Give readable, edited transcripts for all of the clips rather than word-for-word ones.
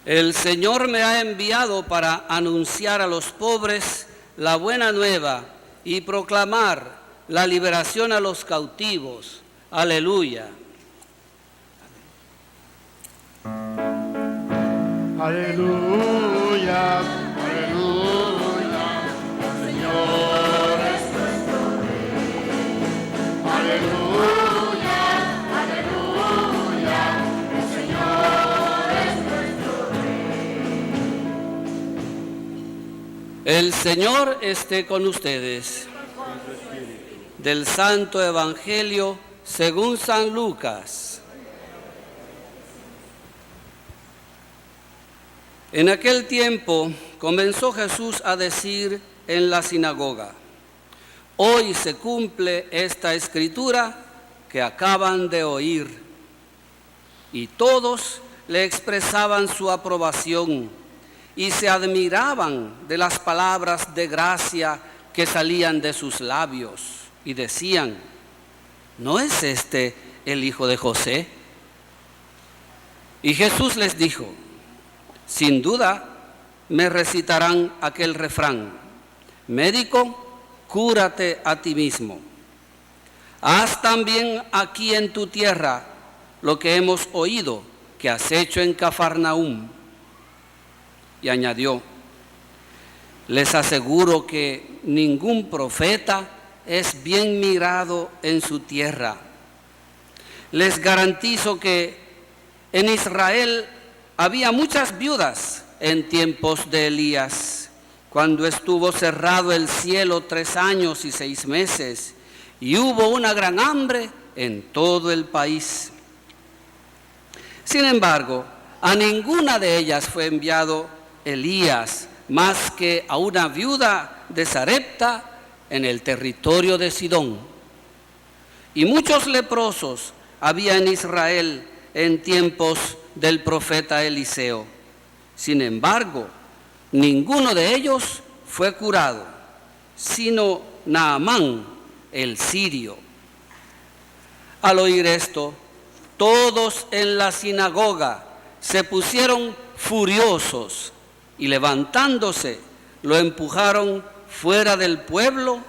El Señor me ha enviado para anunciar a los pobres la buena nueva y proclamar la liberación a los cautivos. Aleluya. Aleluya, aleluya, el Señor es nuestro Rey. Aleluya, aleluya, el Señor es nuestro Rey. El Señor esté con ustedes. Del Santo Evangelio según San Lucas. En aquel tiempo comenzó Jesús a decir en la sinagoga: hoy se cumple esta escritura que acaban de oír. Y todos le expresaban su aprobación y se admiraban de las palabras de gracia que salían de sus labios y decían: ¿no es este el hijo de José? Y Jesús les dijo: sin duda me recitarán aquel refrán: médico, cúrate a ti mismo. Haz también aquí en tu tierra lo que hemos oído que has hecho en Cafarnaúm. Y añadió: les aseguro que ningún profeta es bien mirado en su tierra. Les garantizo que en Israel había muchas viudas en tiempos de Elías, cuando estuvo cerrado el cielo 3 años y 6 meses, y hubo una gran hambre en todo el país. Sin embargo, a ninguna de ellas fue enviado Elías, más que a una viuda de Sarepta en el territorio de Sidón. Y muchos leprosos había en Israel en tiempos del profeta Eliseo. Sin embargo, ninguno de ellos fue curado, sino Naamán, el sirio. Al oír esto, todos en la sinagoga se pusieron furiosos y levantándose, lo empujaron fuera del pueblo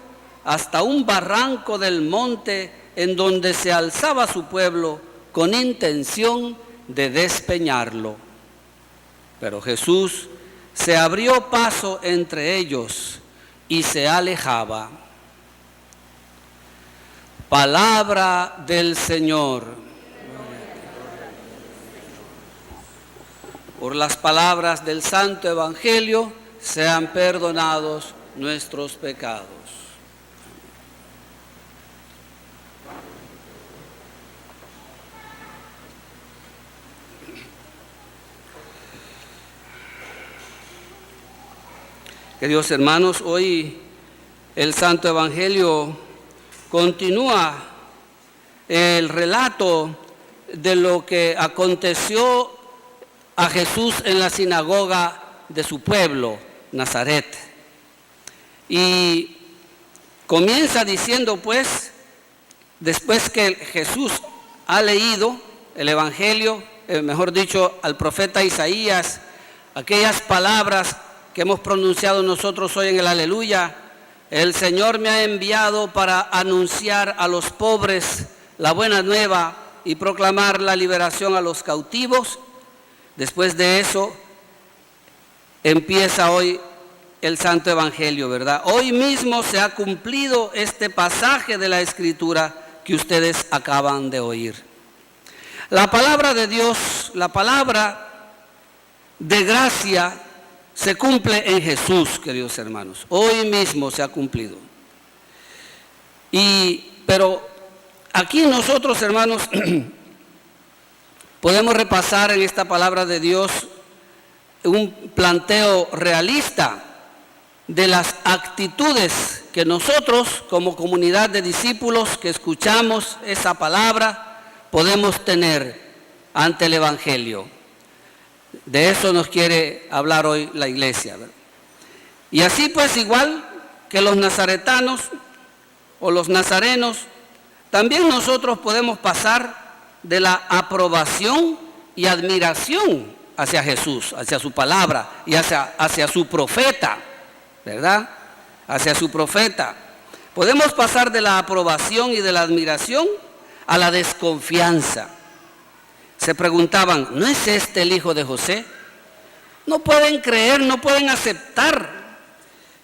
hasta un barranco del monte en donde se alzaba su pueblo, con intención de despeñarlo. Pero Jesús se abrió paso entre ellos y se alejaba. Palabra del Señor. Por las palabras del Santo Evangelio sean perdonados nuestros pecados. Queridos hermanos, hoy el Santo Evangelio continúa el relato de lo que aconteció a Jesús en la sinagoga de su pueblo, Nazaret. Y comienza diciendo, pues, después que Jesús ha leído el Evangelio, mejor dicho, al profeta Isaías, aquellas palabras que hemos pronunciado nosotros hoy en el Aleluya: el Señor me ha enviado para anunciar a los pobres la buena nueva y proclamar la liberación a los cautivos. Después de eso, empieza hoy el Santo Evangelio, ¿verdad? Hoy mismo se ha cumplido este pasaje de la Escritura que ustedes acaban de oír. La palabra de Dios, la palabra de gracia, se cumple en Jesús, queridos hermanos. Hoy mismo se ha cumplido. Pero aquí nosotros, hermanos, podemos repasar en esta palabra de Dios un planteo realista de las actitudes que nosotros, como comunidad de discípulos que escuchamos esa palabra, podemos tener ante el Evangelio. De eso nos quiere hablar hoy la iglesia, ¿verdad? Y así pues, igual que los nazaretanos o los nazarenos, también nosotros podemos pasar de la aprobación y admiración hacia Jesús, hacia su palabra y hacia su profeta, ¿verdad? Hacia su profeta. Podemos pasar de la aprobación y de la admiración a la desconfianza. Se preguntaban, ¿no es este el hijo de José? No pueden creer, no pueden aceptar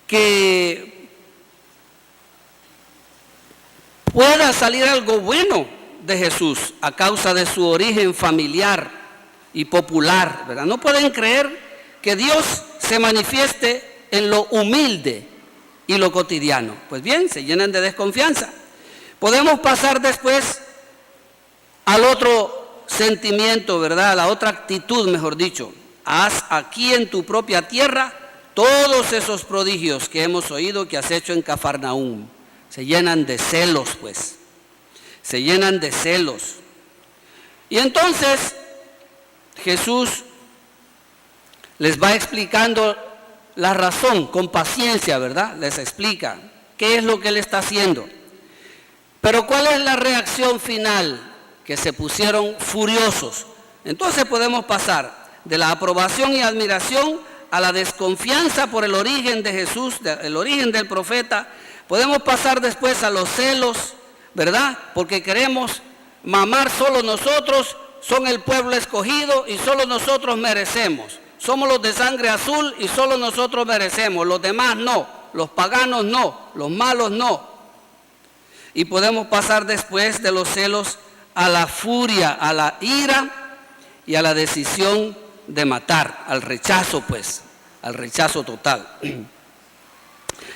que pueda salir algo bueno de Jesús a causa de su origen familiar y popular, ¿verdad? No pueden creer que Dios se manifieste en lo humilde y lo cotidiano. Pues bien, se llenan de desconfianza. Podemos pasar después al otro sentimiento, ¿verdad? A la otra actitud, mejor dicho. Haz aquí en tu propia tierra todos esos prodigios que hemos oído que has hecho en Cafarnaúm. Se llenan de celos, pues. Se llenan de celos. Y entonces Jesús les va explicando la razón con paciencia, ¿verdad? Les explica qué es lo que él está haciendo. Pero ¿cuál es la reacción final? Que se pusieron furiosos. Entonces podemos pasar de la aprobación y admiración a la desconfianza por el origen de Jesús, el origen del profeta. Podemos pasar después a los celos, ¿verdad? Porque queremos mamar solo nosotros, son el pueblo escogido y solo nosotros merecemos. Somos los de sangre azul y solo nosotros merecemos, los demás no, los paganos no, los malos no. Y podemos pasar después de los celos a la furia, a la ira y a la decisión de matar, al rechazo pues, al rechazo total.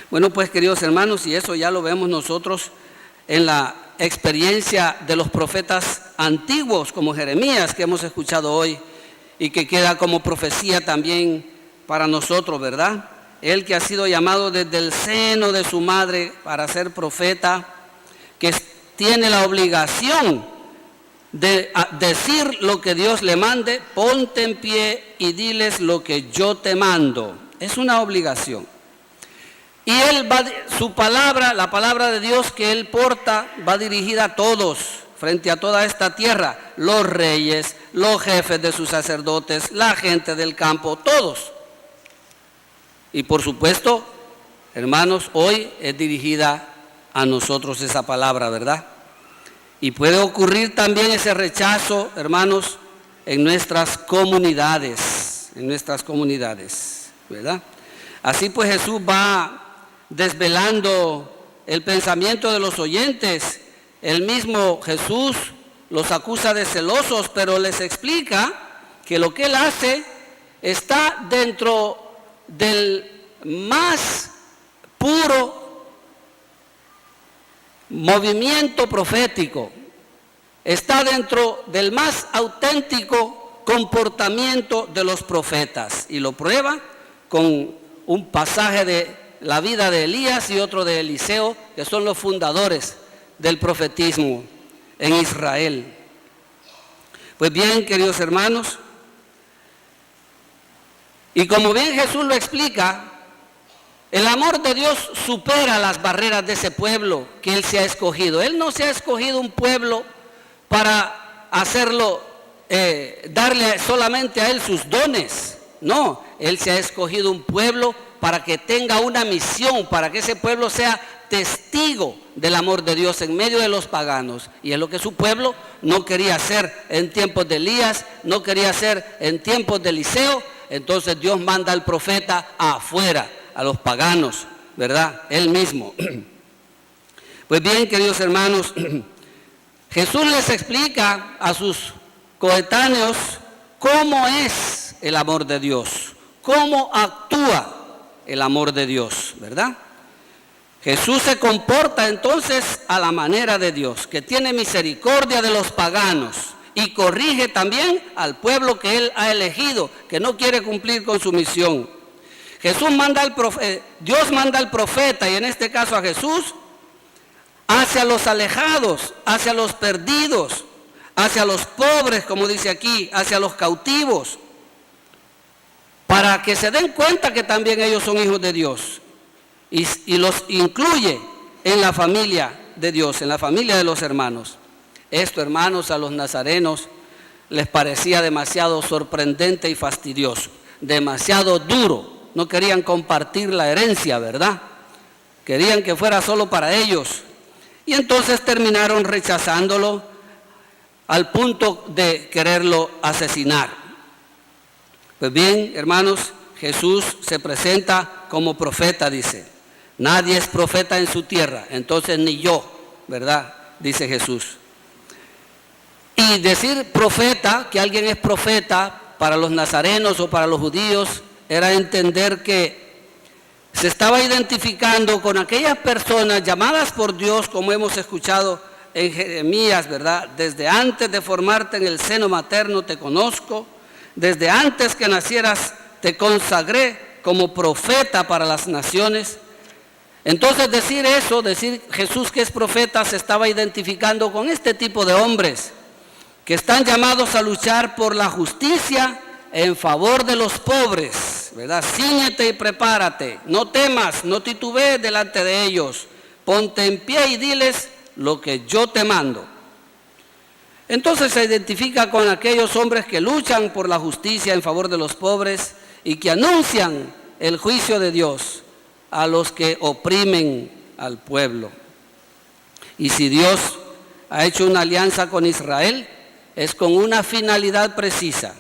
Bueno pues queridos hermanos, y eso ya lo vemos nosotros en la experiencia de los profetas antiguos como Jeremías que hemos escuchado hoy y que queda como profecía también para nosotros, ¿verdad? Él que ha sido llamado desde el seno de su madre para ser profeta, que tiene la obligación de decir lo que Dios le mande, ponte en pie y diles lo que yo te mando. Es una obligación. Y él su palabra, la palabra de Dios que él porta, va dirigida a todos, frente a toda esta tierra, los reyes, los jefes de sus sacerdotes, la gente del campo, todos. Y por supuesto, hermanos, hoy es dirigida a nosotros esa palabra, ¿verdad? Y puede ocurrir también ese rechazo, hermanos, en nuestras comunidades, ¿verdad? Así pues Jesús va desvelando el pensamiento de los oyentes. El mismo Jesús los acusa de celosos, pero les explica que lo que él hace está dentro del más puro movimiento profético, está dentro del más auténtico comportamiento de los profetas, y lo prueba con un pasaje de la vida de Elías y otro de Eliseo, que son los fundadores del profetismo en Israel. Pues bien, queridos hermanos, y como bien Jesús lo explica, el amor de Dios supera las barreras de ese pueblo que Él se ha escogido. Él no se ha escogido un pueblo para hacerlo, darle solamente a Él sus dones. No, Él se ha escogido un pueblo para que tenga una misión, para que ese pueblo sea testigo del amor de Dios en medio de los paganos. Y es lo que su pueblo no quería hacer en tiempos de Elías, no quería hacer en tiempos de Eliseo. Entonces Dios manda al profeta afuera, a los paganos, ¿verdad? Él mismo. Pues bien, queridos hermanos, Jesús les explica a sus coetáneos cómo es el amor de Dios, cómo actúa el amor de Dios, ¿verdad? Jesús se comporta entonces a la manera de Dios, que tiene misericordia de los paganos y corrige también al pueblo que Él ha elegido, que no quiere cumplir con su misión. Dios manda al profeta, y en este caso a Jesús, hacia los alejados, hacia los perdidos, hacia los pobres, como dice aquí, hacia los cautivos, para que se den cuenta que también ellos son hijos de Dios, y los incluye en la familia de Dios, en la familia de los hermanos. Esto, hermanos, a los nazarenos les parecía demasiado sorprendente y fastidioso, demasiado duro. No querían compartir la herencia, ¿verdad? Querían que fuera solo para ellos. Y entonces terminaron rechazándolo al punto de quererlo asesinar. Pues bien, hermanos, Jesús se presenta como profeta, dice. Nadie es profeta en su tierra, entonces ni yo, ¿verdad? Dice Jesús. Y decir profeta, que alguien es profeta, para los nazarenos o para los judíos, era entender que se estaba identificando con aquellas personas llamadas por Dios, como hemos escuchado en Jeremías, ¿verdad? Desde antes de formarte en el seno materno te conozco, desde antes que nacieras te consagré como profeta para las naciones. Entonces decir eso, decir Jesús que es profeta, se estaba identificando con este tipo de hombres que están llamados a luchar por la justicia en favor de los pobres, ¿verdad? Cíñete y prepárate, no temas, no titubees delante de ellos, ponte en pie y diles lo que yo te mando. Entonces se identifica con aquellos hombres que luchan por la justicia en favor de los pobres y que anuncian el juicio de Dios a los que oprimen al pueblo. Y si Dios ha hecho una alianza con Israel, es con una finalidad precisa: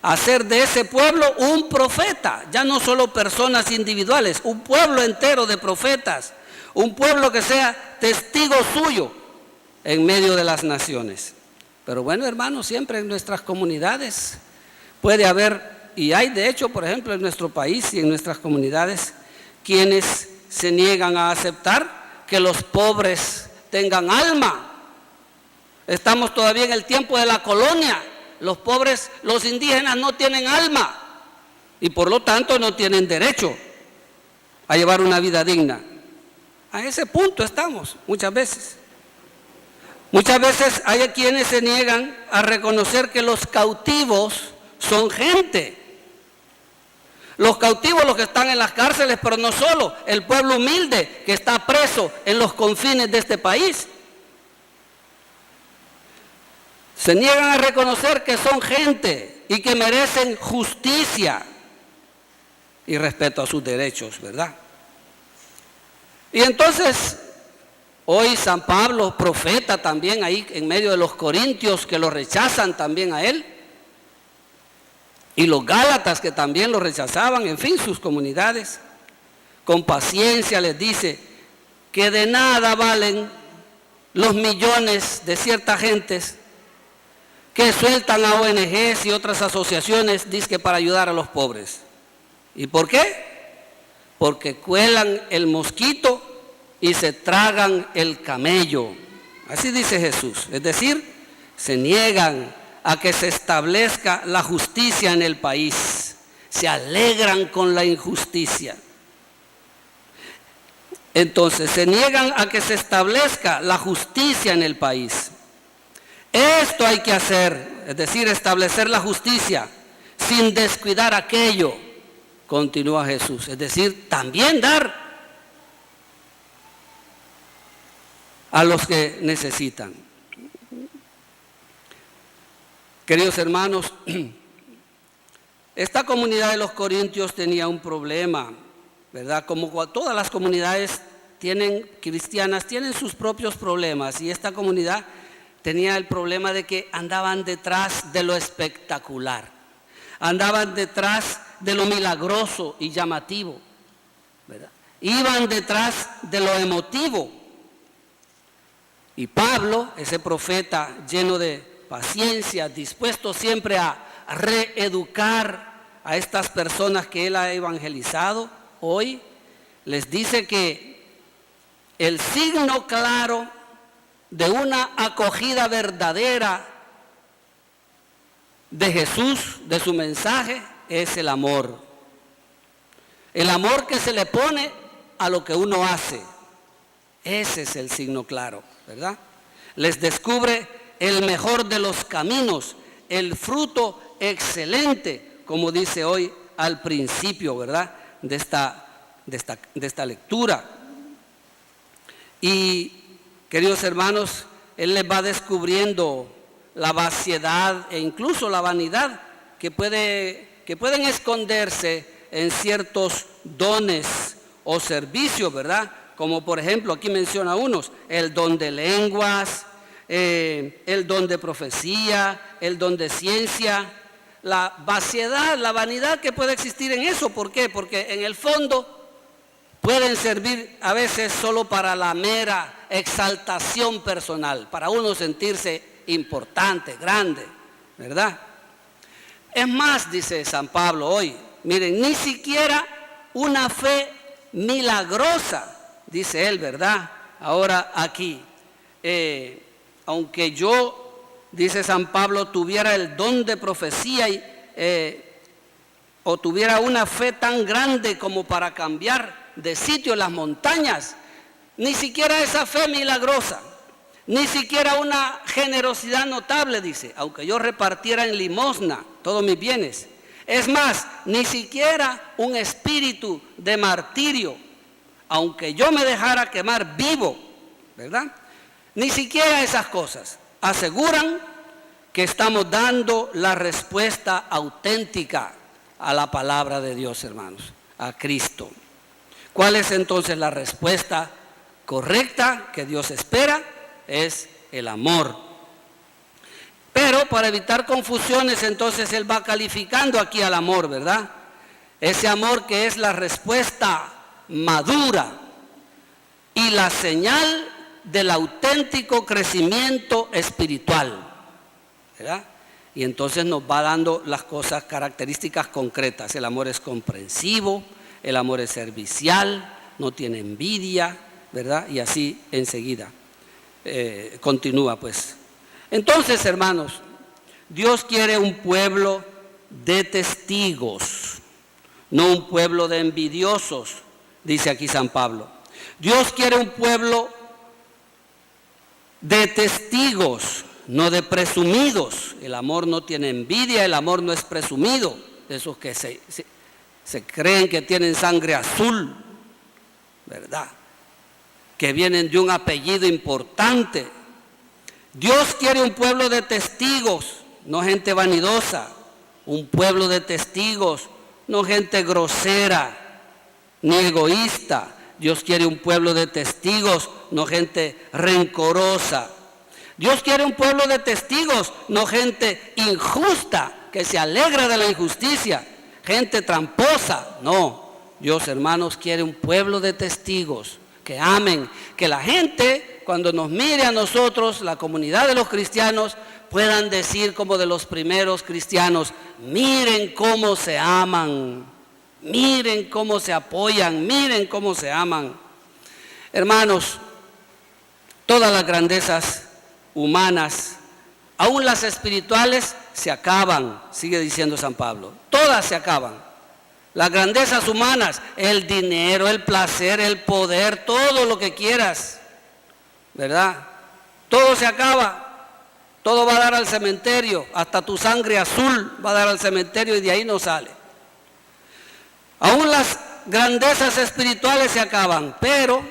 hacer de ese pueblo un profeta, ya no solo personas individuales, un pueblo entero de profetas, un pueblo que sea testigo suyo en medio de las naciones. Pero bueno, hermanos, siempre en nuestras comunidades puede haber, y hay de hecho, por ejemplo, en nuestro país y en nuestras comunidades, quienes se niegan a aceptar que los pobres tengan alma. Estamos todavía en el tiempo de la colonia. Los pobres, los indígenas no tienen alma y por lo tanto no tienen derecho a llevar una vida digna. A ese punto estamos muchas veces. Muchas veces hay quienes se niegan a reconocer que los cautivos son gente. Los cautivos, los que están en las cárceles, pero no solo, el pueblo humilde que está preso en los confines de este país. Se niegan a reconocer que son gente y que merecen justicia y respeto a sus derechos, ¿verdad? Y entonces, hoy San Pablo, profeta también ahí en medio de los corintios que lo rechazan también a él, y los gálatas que también lo rechazaban, en fin, sus comunidades, con paciencia les dice que de nada valen los millones de ciertas gentes que sueltan a ONGs y otras asociaciones, dizque para ayudar a los pobres. ¿Y por qué? Porque cuelan el mosquito y se tragan el camello. Así dice Jesús. Es decir, se niegan a que se establezca la justicia en el país. Se alegran con la injusticia. Entonces, se niegan a que se establezca la justicia en el país. Esto hay que hacer, es decir, establecer la justicia sin descuidar aquello, continúa Jesús, es decir, también dar a los que necesitan. Queridos hermanos, esta comunidad de los corintios tenía un problema, ¿verdad? Como todas las comunidades cristianas tienen sus propios problemas, y esta comunidad tenía el problema de que andaban detrás de lo espectacular, andaban detrás de lo milagroso y llamativo, ¿verdad? Iban detrás de lo emotivo. Y Pablo, ese profeta lleno de paciencia, dispuesto siempre a reeducar a estas personas que él ha evangelizado, hoy les dice que el signo claro de una acogida verdadera de Jesús, de su mensaje, es el amor. El amor que se le pone a lo que uno hace. Ese es el signo claro, ¿verdad? Les descubre el mejor de los caminos, el fruto excelente, como dice hoy al principio, ¿verdad? De esta lectura. Y queridos hermanos, él les va descubriendo la vaciedad e incluso la vanidad que pueden esconderse en ciertos dones o servicios, ¿verdad? Como por ejemplo, aquí menciona unos, el don de lenguas, el don de profecía, el don de ciencia, la vaciedad, la vanidad que puede existir en eso. ¿Por qué? Porque en el fondo pueden servir a veces solo para la mera exaltación personal, para uno sentirse importante, grande, ¿verdad? Es más, dice San Pablo hoy, miren, ni siquiera una fe milagrosa, dice él, ¿verdad? Ahora aquí, aunque yo, dice San Pablo, tuviera el don de profecía o tuviera una fe tan grande como para cambiar de sitio las montañas, ni siquiera esa fe milagrosa, ni siquiera una generosidad notable, dice, aunque yo repartiera en limosna todos mis bienes. Es más, ni siquiera un espíritu de martirio, aunque yo me dejara quemar vivo, ¿verdad? Ni siquiera esas cosas aseguran que estamos dando la respuesta auténtica a la palabra de Dios, hermanos, a Cristo. ¿Cuál es entonces la respuesta correcta que Dios espera? Es el amor. Pero para evitar confusiones, entonces él va calificando aquí al amor, ¿verdad? Ese amor que es la respuesta madura y la señal del auténtico crecimiento espiritual, ¿verdad? Y entonces nos va dando las cosas, características concretas. El amor es comprensivo, el amor es servicial, no tiene envidia, ¿verdad? Y así enseguida continúa pues. Entonces, hermanos, Dios quiere un pueblo de testigos, no un pueblo de envidiosos, dice aquí San Pablo. Dios quiere un pueblo de testigos, no de presumidos. El amor no tiene envidia, el amor no es presumido, de esos que se creen que tienen sangre azul, ¿verdad? Que vienen de un apellido importante. Dios quiere un pueblo de testigos, no gente vanidosa, un pueblo de testigos, no gente grosera ni egoísta. Dios quiere un pueblo de testigos, no gente rencorosa. Dios quiere un pueblo de testigos, no gente injusta, que se alegra de la injusticia, gente tramposa. No, Dios, hermanos, quiere un pueblo de testigos que amen, que la gente, cuando nos mire a nosotros, la comunidad de los cristianos, puedan decir como de los primeros cristianos: miren cómo se aman, miren cómo se apoyan, miren cómo se aman. Hermanos, todas las grandezas humanas, aún las espirituales, se acaban, sigue diciendo San Pablo. Todas se acaban. Las grandezas humanas, el dinero, el placer, el poder, todo lo que quieras, ¿verdad? Todo se acaba, todo va a dar al cementerio, hasta tu sangre azul va a dar al cementerio y de ahí no sale. Aún las grandezas espirituales se acaban, pero,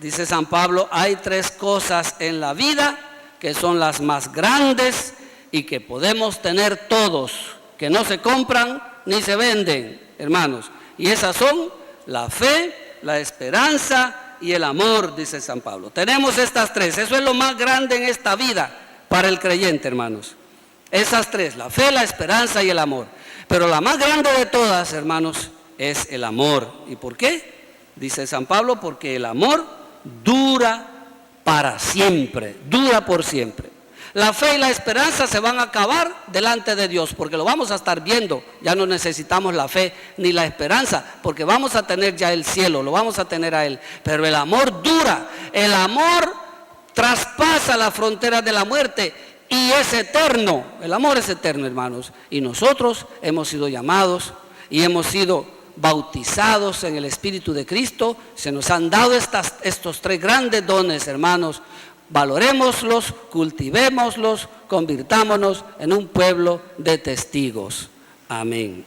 dice San Pablo, hay tres cosas en la vida que son las más grandes y que podemos tener todos, que no se compran ni se venden, hermanos. Y esas son la fe, la esperanza y el amor, dice San Pablo. Tenemos estas tres, eso es lo más grande en esta vida para el creyente, hermanos. Esas tres, la fe, la esperanza y el amor. Pero la más grande de todas, hermanos, es el amor. ¿Y por qué? Dice San Pablo, porque el amor dura para siempre, dura por siempre. La fe y la esperanza se van a acabar delante de Dios, porque lo vamos a estar viendo. Ya no necesitamos la fe ni la esperanza, porque vamos a tener ya el cielo, lo vamos a tener a Él. Pero el amor dura, el amor traspasa las fronteras de la muerte y es eterno. El amor es eterno, hermanos. Y nosotros hemos sido llamados y hemos sido bautizados en el Espíritu de Cristo. Se nos han dado estos tres grandes dones, hermanos. Valorémoslos, cultivémoslos, convirtámonos en un pueblo de testigos. Amén.